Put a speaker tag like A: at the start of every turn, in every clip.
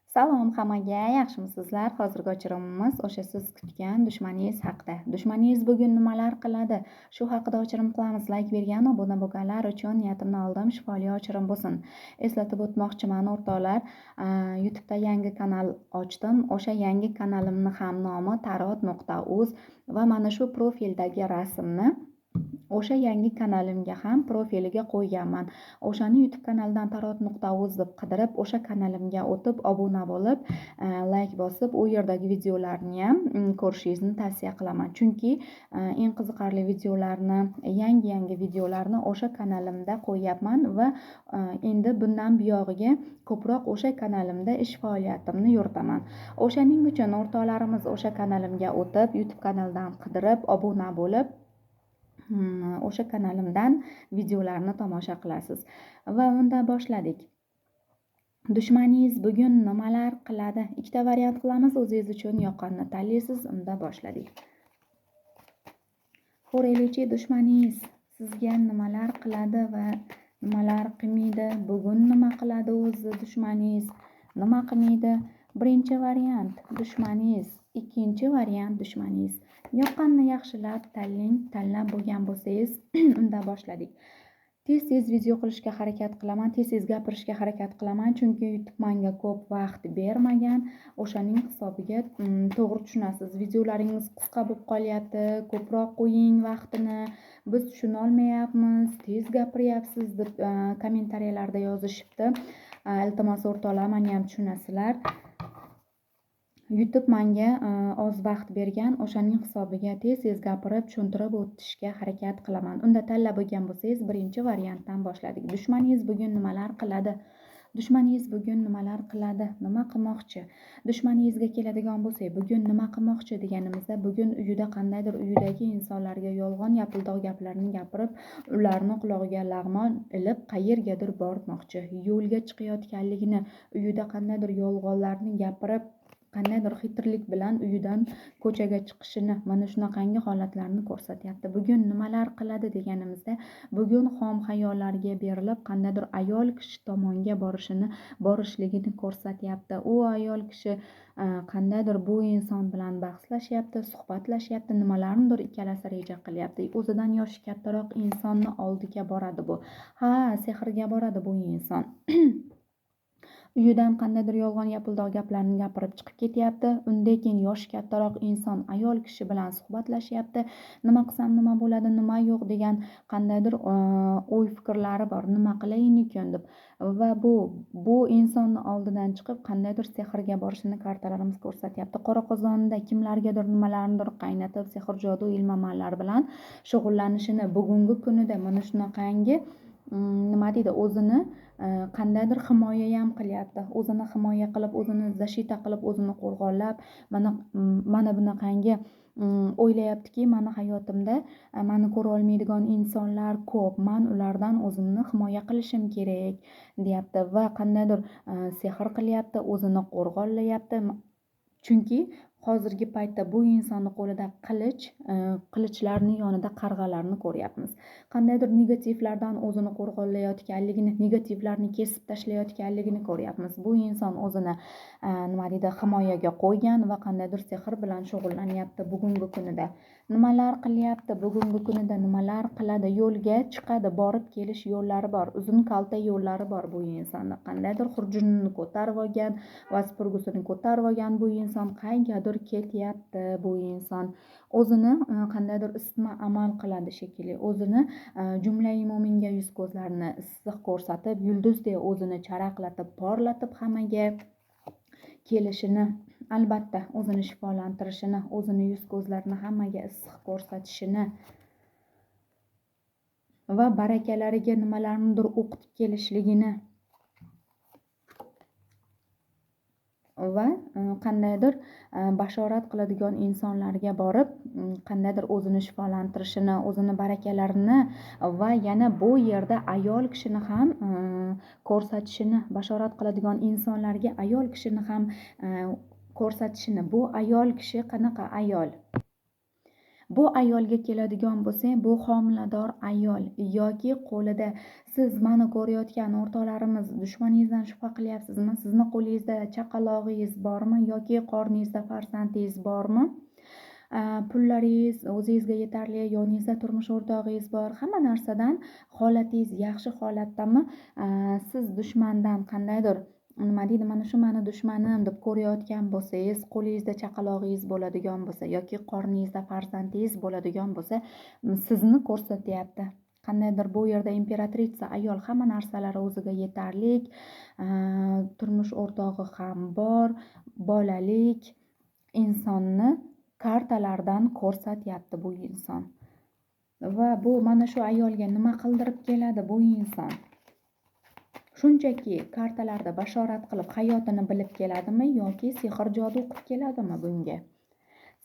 A: Salom hammaga, yaxshimisizlar? Hozirgi o'chirimimiz o'sha siz kutgan dushmaningiz haqida. Dushmaningiz bugun nimalar qiladi? Shu haqida o'chirim qilamiz. Like bergan, obuna bo'lganlar uchun niyatimni oldim, shifoli o'chirim bo'lsin. Eslatib o'tmoqchiman, o'rtoqlar, YouTube'da yangi kanal ochdim. O'sha yangi kanalimni ham nomi tarot.uz va mana shu profildagi rasmni o'sha yangi kanalimga ham profiliga qo'yganman. O'shani YouTube kanalidan tarot.uz deb qidirib, o'sha kanalimga o'tib, obuna bo'lib, like bosib, u yerdagi videolarni ham ko'rishingizni tavsiya qilaman. Chunki eng qiziqarli videolarni, yangi videolarni o'sha kanalimda qo'yyapman va endi bundan buyog'iga ko'proq o'sha kanalimda ish faoliyatimni yuritaman. O'shaning uchun o'rtoqlarimiz o'sha kanalimga o'tib, YouTube kanalidan qidirib, obuna bo'lib, o'sha kanalimdan videolarni tomosha qilasiz. Va unda boshladik. Dushmaningiz bugun nimalar qiladi? Ikkita variant qilamiz, o'zingiz uchun yoqqanini tanlaysiz. Unda boshladik. Xo'raylik, dushmaningiz sizga nimalar qiladi va nimalar qilmaydi? Bugun nima qiladi o'zi dushmaningiz? Nima qilmaydi? Birinchi variant dushmaningiz, ikkinchi variant dushmaningiz. Yoqqanini yaxshilab tanlang, tanlab bo'lgan bo'lsangiz, unda boshladik. Tez video qilishga harakat qilaman, tez gapirishga harakat qilaman, chunki YouTube menga ko'p vaqt bermagan. O'shaning hisobiga to'g'ri tushunasiz. Videolaringiz qisqa bo'lib qolyapti, ko'proq qo'ying vaqtini. Biz tushuna olmayapmiz, tez gapiryapsiz deb kommentariyalarda yozishibdi. Iltimos o'rtoqlar, meni ham tushunasizlar. YouTube menga oz vaqt bergan, o'shaning hisobiga tez gapirib, tushuntirib o'tishga harakat qilaman. Unda tanlab bo'lgan bo'lsangiz, birinchi variantdan boshladik. Dushmaningiz bugun nimalar qiladi? Dushmaningiz bugun nimalar qiladi? Nima qilmoqchi? Dushmaningizga keladigan bo'lsak, bugun nima qilmoqchi deganimizda, bugun uyida qandaydir uyidagi insonlarga yolg'on yapildoq gaplarni gapirib, ularni qulog'iga lag'mon ilib, qayergadir bormoqchi. Yo'lga chiqayotganligini, uyida qandaydir yolg'onlarni gapirib, qandaydir xitrlik bilan uyidan ko'chaga chiqishini, mana shunaqangi holatlarni ko'rsatyapti. Bugun nimalar qiladi deganimizda, bugun xom xayollarga berilib, qandaydir ayol kishi tomonga borishligini ko'rsatyapti. U ayol kishi qandaydir bu inson bilan bahslashyapti, suhbatlashyapti, nimalarnidir ikkalasi reja qilyapti. O'zidan yoshi kattaroq insonni oldiga boradi bu. Sehrga boradi bu inson. Uyidan qandaydir yolg'on yapildoq gaplarni gapirib chiqib ketyapti. Undan keyin yoshi kattaroq inson ayol kishi bilan suhbatlashyapti. Nima qilsam nima bo'ladi, nima yo'q degan qandaydir o'y fikrlari bor. Nima qilayin ekan deb. Va bu insonni oldidan chiqib qandaydir sehrga borishini kartalarimiz ko'rsatyapti. Qora qozonda kimlargadir nimalarnidir qaynatib, sehr jodu ilm-amallar bilan shug'ullanishini bugungi kunida mana shunaqangi nima deydi, o'zini qandaydir himoya ham qilyapti. O'zini himoya qilib, o'zini zashita qilib, o'zini qo'rg'onlab, mana bunaqangi o'ylayaptiki, mani hayotimda mani ko'ra olmaydigan insonlar ko'p. Men ulardan o'zimni himoya qilishim kerak, deyapti va qandaydir sehr qilyapti, o'zini qo'rg'onlayapti. Chunki hozirgi paytda bu insonni qo'lida qilichlarning yonida qarg'alarni ko'ryapmiz. Qandaydir negativlardan o'zini qo'rg'onlayotganligini, negativlarni kesib tashlayotganligini ko'ryapmiz. Bu inson o'zini himoyaga qo'ygan va qandaydir sehr bilan shug'ullanyapti bugungi kunida. Nimalar qilyapti bugungi kunida, nimalar qiladi? Yo'lga chiqadi, borib kelish yo'llari bor, uzun kalta yo'llari bor bu insonni. Qandaydir xurjunini ko'tarib olgan, vaspurgusini ko'tarib olgan bu inson qaygadir ketyapti. Bu inson o'zini qandaydir isitma amal qiladi shekilli. O'zini jumlai mo'minga yuz ko'zlarini issiq ko'rsatib, yulduzdek o'zini charaqlatib, porlatib hammaga kelishini, albatta o'zini shifolantirishini, o'zini yuz ko'zlarini hammaga issiq ko'rsatishini va barakalariga nimalarnidir o'qitib kelishligini va qandaydir bashorat qiladigan insonlarga borib, qandaydir o'zini shifolantirishini, o'zini barakalarini va yana bu yerda ayol kishini ham ko'rsatishini, bashorat qiladigan insonlarga ayol kishini ham ko'rsatishini. Bu ayol kishi qanaqa ayol? Bu ayolga keladigan bo'lsak, bu homilador ayol yoki qo'lida siz mani ko'rayotgan o'rtoqlarimiz dushmaningizdan shubha qilyapsizmi? Sizni qo'lingizda chaqalog'ingiz bormi yoki qorningizda farzandingiz bormi? Pullaringiz o'zingizga yetarli, yoningizda turmush o'rtog'ingiz bor, hamma narsadan holatingiz yaxshi holatdami? Siz dushmandan qandaydir nima deydi, mana shu mani dushmanim deb ko'rayotgan bo'lsangiz, qo'lingizda chaqalog'ingiz bo'ladigan bo'lsa yoki qorningizda farzandingiz bo'ladigan bo'lsa, sizni ko'rsatyapti. Qandaydir bu yerda imperatrica ayol, hamma narsalari o'ziga yetarlik, turmush o'rtog'i ham bor, bolalik insonni kartalardan ko'rsatyapti bu inson. Va bu mana shu ayolga nima qildirib keladi bu inson? Shunchaki kartalarda bashorat qilib hayotini bilib keladimi yoki sehr jodu qilib keladimi bunga?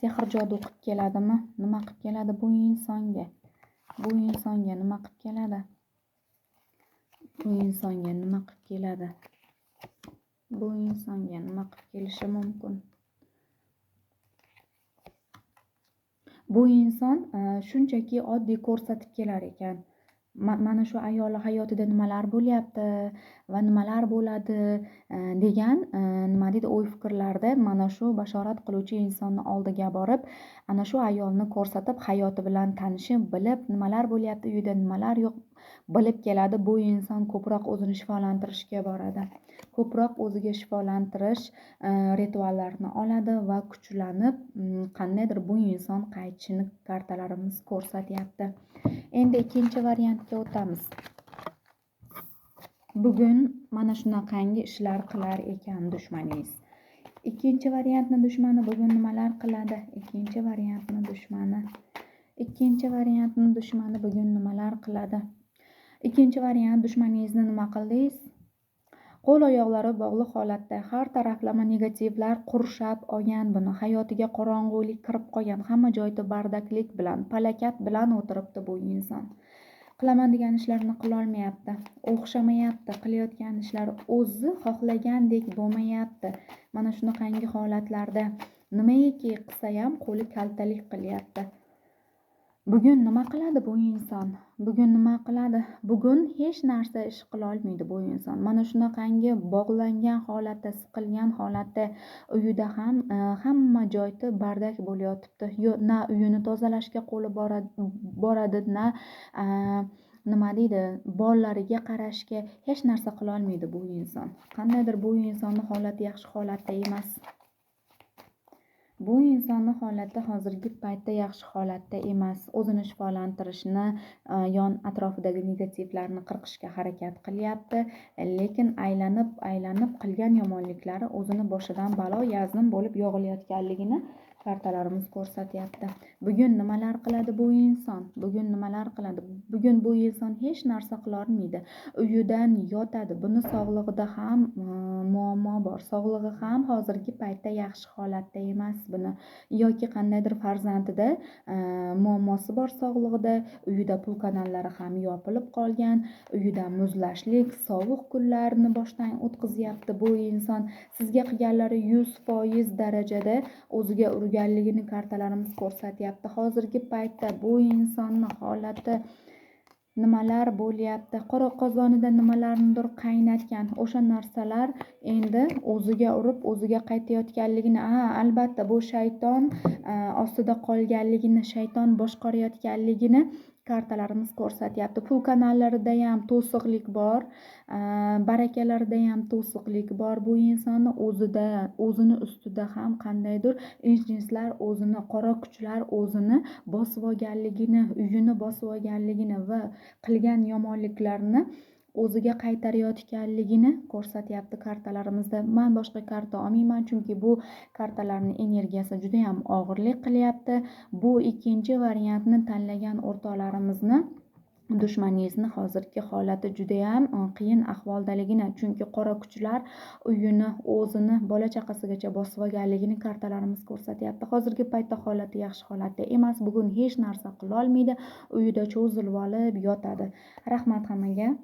A: Sehr jodu qilib keladimi? Nima qilib keladi bu insonga? Bu insonga nima qilib keladi? Bu insonga nima qilib keladi? Bu insonga nima qilib kelishi mumkin? Bu inson shunchaki oddiy ko'rsatib kelar ekan. Mana shu ayol hayotida nimalar bo'lyapti va nimalar bo'ladi degan nima deydi, o'y-fikrlarda mana shu bashorat qiluvchi insonni oldiga borib, ana shu ayolni ko'rsatib, hayoti bilan tanishib, bilib, nimalar bo'lyapti, uyida nimalar yo'q bilib keladi. Bu inson ko'proq o'zini shifolantirishga boradi. Ko'proq o'ziga shifolantirish rituallarini oladi va kuchlanib, qandaydir bu inson qaytishini kartalarimiz ko'rsatyapti. Endi ikkinchi variantga o'tamiz. Bugun mana shunaqangi ishlar qilar ekan dushmaningiz. Ikkinchi variantni dushmani bugun nimalar qiladi? Ikkinchi variantni dushmani bugun nimalar qiladi? Ikkinchi variant, dushmaningizni nima qildingiz? Qo'l oyoqlari bog'liq holatda, har taraflama negativlar qurshab olgan buni, hayotiga qorong'ulik kirib qolgan, hamma joyda bardaklik bilan, palakat bilan o'tiribdi bu inson. Qilaman degan ishlarini qilolmayapti, o'xshamayapti, qilayotgan ishlari o'zi xohlagandek bo'lmayapti. Mana shunaqangi holatlarda nimaiki qilsa ham qo'li kaltalik qilyapti. Bugun nima qiladi bu inson? Bugun nima qiladi? Bugun hech narsa ish qila olmaydi bu inson. Mana shunaqangi bog'langan holatda, siqilgan holatda, uyida ham hamma joyda bardak bo'layotibdi. Na uyini tozalashga qo'li boradi, na nima deydi, bolalariga qarashga hech narsa qila olmaydi bu inson. Qandaydir bu insonning holati yaxshi holatda emas. Bu insonni holati hozirgi paytda yaxshi holatda emas. O'zini shifolantirishni, yon atrofidagi negativlarni qirqishga harakat qilyapti, lekin aylanib qilgan yomonliklari o'zini boshidan balo yaznim bo'lib yog'ilayotganligini kartalarimiz ko'rsatyapti. Bugun nimalar qiladi bu inson? Bugun nimalar qiladi? Bugun bu inson hech narsa qila olmaydi. Uyidan yotadi. Buni sog'lig'ida ham muammo bor. Sog'lig'i ham hozirgi paytda yaxshi holatda emas buni. Yoki qandaydir farzandida muammosi bor sog'lig'ida, uyida pul kanallari ham yopilib qolgan, uyida muzlashlik, sovuq kunlarni boshdan o'tkazyapti bu inson. Sizga qilganlari 100% darajada o'ziga urganligini kartalarimiz ko'rsatyapti. Hozirgi paytda bu insonni holati nimalar bo'lyapti? Qora qozonida nimalarnidir qaynatgan, o'sha narsalar endi o'ziga urib, o'ziga qaytayotganligini, albatta bu shayton ostida qolganligini, shayton boshqarayotganligini kartalarimiz ko'rsatyapti. Pul kanallarida ham to'siqlik bor, barakalarida ham to'siqlik bor. Bu insonni o'zini ustida ham qandaydir inslar, o'zini qora kuchlar o'zini bosib olganligini, uyini bosib olganligini va qilgan yomonliklarini o'ziga qaytarayotganligini ko'rsatyapti kartalarimizda. Men boshqa karta olmayman, chunki bu kartalarning energiyasi juda ham og'irlik qilyapti. Bu ikkinchi variantni tanlagan o'rtoqlarimizni dushmaningizni hozirgi holati juda ham qiyin ahvoldaligini, chunki qora kuchlar uyini, o'zini, bola chaqasigacha bosib olganligini kartalarimiz ko'rsatyapti. Hozirgi paytda holati yaxshi holatda emas. Bugun hech narsa qila olmaydi, uyida cho'zilib olib yotadi. Rahmat hammaga.